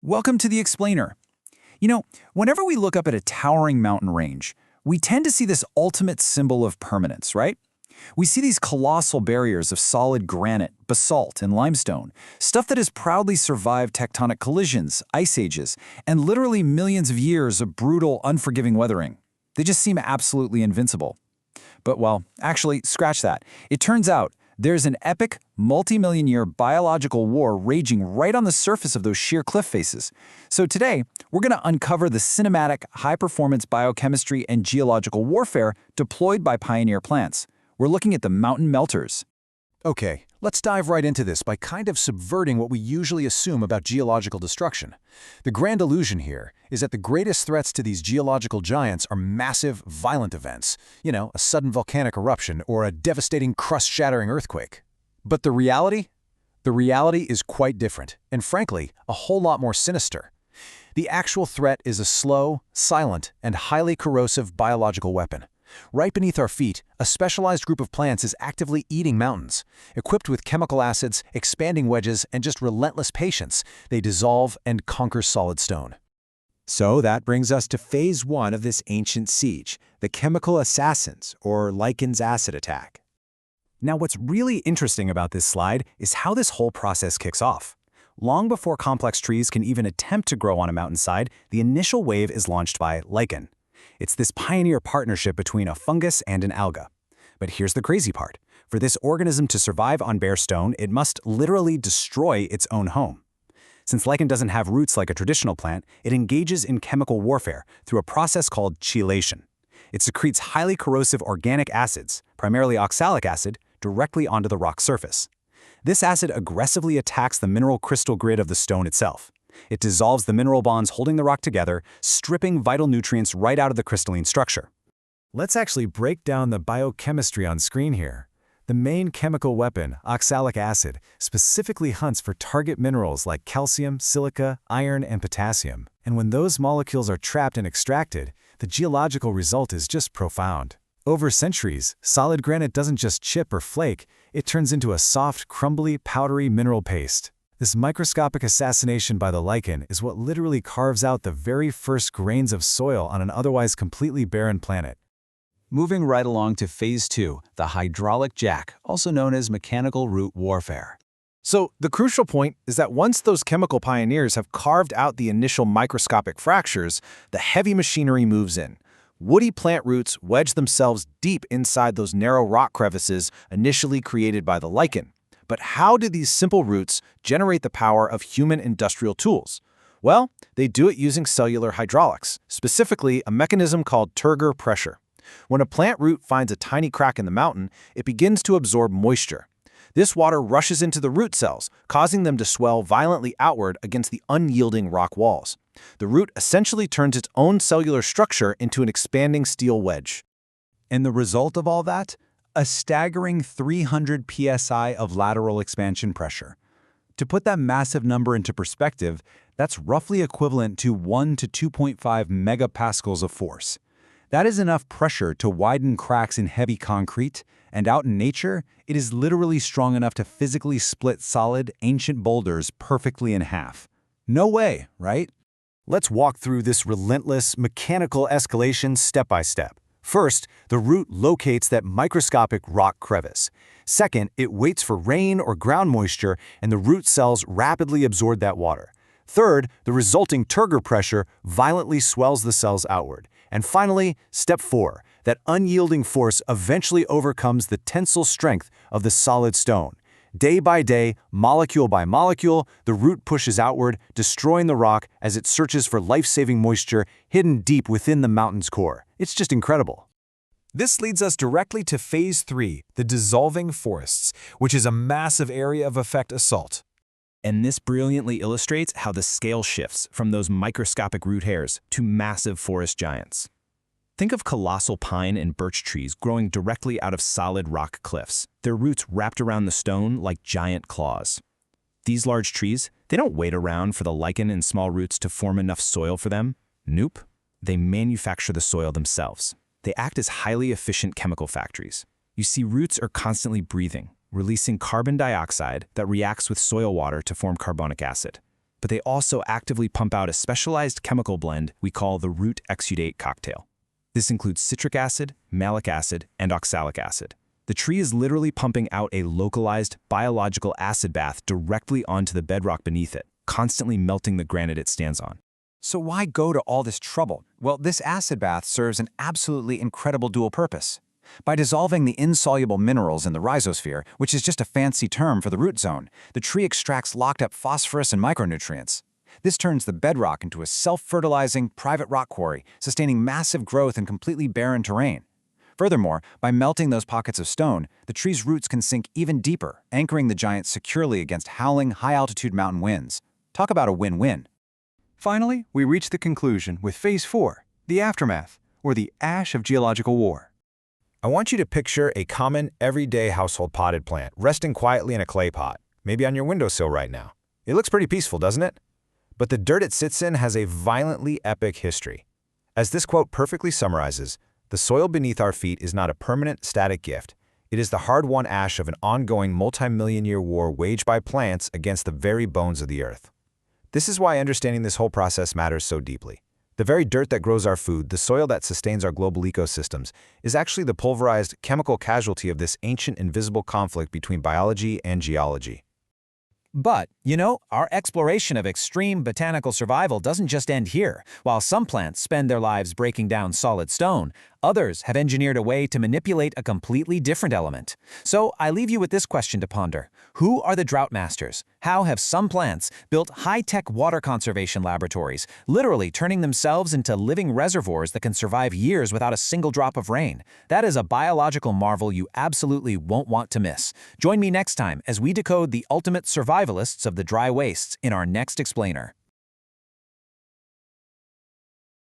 Welcome to the Explainer. Whenever we look up at a towering mountain range, we tend to see this ultimate symbol of permanence, right? We see these colossal barriers of solid granite, basalt, and limestone, stuff that has proudly survived tectonic collisions, ice ages, and literally millions of years of brutal, unforgiving weathering. They just seem absolutely invincible. But, well, actually, scratch that. It turns out there's an epic, multi-million-year biological war raging right on the surface of those sheer cliff faces. So today, we're going to uncover the cinematic, high-performance biochemistry and geological warfare deployed by pioneer plants. We're looking at the mountain melters. Okay, let's dive right into this by kind of subverting what we usually assume about geological destruction. The grand illusion here is that the greatest threats to these geological giants are massive, violent events. A sudden volcanic eruption or a devastating crust-shattering earthquake. But the reality? The reality is quite different, and frankly, a whole lot more sinister. The actual threat is a slow, silent, and highly corrosive biological weapon. Right beneath our feet, a specialized group of plants is actively eating mountains. Equipped with chemical acids, expanding wedges, and just relentless patience, they dissolve and conquer solid stone. So that brings us to phase one of this ancient siege, the chemical assassins, or Lichen's acid attack. Now, what's really interesting about this slide is how this whole process kicks off. Long before complex trees can even attempt to grow on a mountainside, the initial wave is launched by lichen. It's this pioneer partnership between a fungus and an alga. But here's the crazy part. For this organism to survive on bare stone, it must literally destroy its own home. Since lichen doesn't have roots like a traditional plant, it engages in chemical warfare through a process called chelation. It secretes highly corrosive organic acids, primarily oxalic acid, directly onto the rock surface. This acid aggressively attacks the mineral crystal grid of the stone itself. It dissolves the mineral bonds holding the rock together, stripping vital nutrients right out of the crystalline structure. Let's actually break down the biochemistry on screen here. The main chemical weapon, oxalic acid, specifically hunts for target minerals like calcium, silica, iron, and potassium. And when those molecules are trapped and extracted, the geological result is just profound. Over centuries, solid granite doesn't just chip or flake, it turns into a soft, crumbly, powdery mineral paste. This microscopic assassination by the lichen is what literally carves out the very first grains of soil on an otherwise completely barren planet. Moving right along to phase two, the hydraulic jack, also known as mechanical root warfare. So the crucial point is that once those chemical pioneers have carved out the initial microscopic fractures, the heavy machinery moves in. Woody plant roots wedge themselves deep inside those narrow rock crevices initially created by the lichen. But how do these simple roots generate the power of human industrial tools? Well, they do it using cellular hydraulics, specifically a mechanism called turgor pressure. When a plant root finds a tiny crack in the mountain, it begins to absorb moisture. This water rushes into the root cells, causing them to swell violently outward against the unyielding rock walls. The root essentially turns its own cellular structure into an expanding steel wedge. And the result of all that? A staggering 300 psi of lateral expansion pressure. To put that massive number into perspective, that's roughly equivalent to 1 to 2.5 megapascals of force. That is enough pressure to widen cracks in heavy concrete, and out in nature, it is literally strong enough to physically split solid, ancient boulders perfectly in half. No way, right? Let's walk through this relentless, mechanical escalation step by step. First, the root locates that microscopic rock crevice. Second, it waits for rain or ground moisture, and the root cells rapidly absorb that water. Third, the resulting turgor pressure violently swells the cells outward. And finally, step 4, that unyielding force eventually overcomes the tensile strength of the solid stone. Day by day, molecule by molecule, the root pushes outward, destroying the rock as it searches for life-saving moisture hidden deep within the mountain's core. It's just incredible. This leads us directly to phase 3, the dissolving forests, which is a massive area of effect assault. And this brilliantly illustrates how the scale shifts from those microscopic root hairs to massive forest giants. Think of colossal pine and birch trees growing directly out of solid rock cliffs, their roots wrapped around the stone like giant claws. These large trees, they don't wait around for the lichen and small roots to form enough soil for them. Nope. They manufacture the soil themselves. They act as highly efficient chemical factories. You see, roots are constantly breathing, releasing carbon dioxide that reacts with soil water to form carbonic acid. but they also actively pump out a specialized chemical blend we call the root exudate cocktail. This includes citric acid, malic acid, and oxalic acid. The tree is literally pumping out a localized biological acid bath directly onto the bedrock beneath it, constantly melting the granite it stands on. So why go to all this trouble? Well, this acid bath serves an absolutely incredible dual purpose. By dissolving the insoluble minerals in the rhizosphere, which is just a fancy term for the root zone, the tree extracts locked-up phosphorus and micronutrients. This turns the bedrock into a self-fertilizing private rock quarry, sustaining massive growth in completely barren terrain. Furthermore, by melting those pockets of stone, the tree's roots can sink even deeper, anchoring the giant securely against howling, high-altitude mountain winds. Talk about a win-win. Finally, we reach the conclusion with Phase 4, the aftermath, or the ash of geological war. I want you to picture a common, everyday household potted plant resting quietly in a clay pot, maybe on your windowsill right now. It looks pretty peaceful, doesn't it? But the dirt it sits in has a violently epic history. As this quote perfectly summarizes, the soil beneath our feet is not a permanent, static gift. It is the hard-won ash of an ongoing multi-million-year war waged by plants against the very bones of the earth. This is why understanding this whole process matters so deeply. The very dirt that grows our food, the soil that sustains our global ecosystems, is actually the pulverized chemical casualty of this ancient invisible conflict between biology and geology. But, our exploration of extreme botanical survival doesn't just end here. While some plants spend their lives breaking down solid stone, others have engineered a way to manipulate a completely different element. So I leave you with this question to ponder. Who are the drought masters? How have some plants built high-tech water conservation laboratories, literally turning themselves into living reservoirs that can survive years without a single drop of rain? That is a biological marvel you absolutely won't want to miss. Join me next time as we decode the ultimate survivalists of the dry wastes in our next explainer.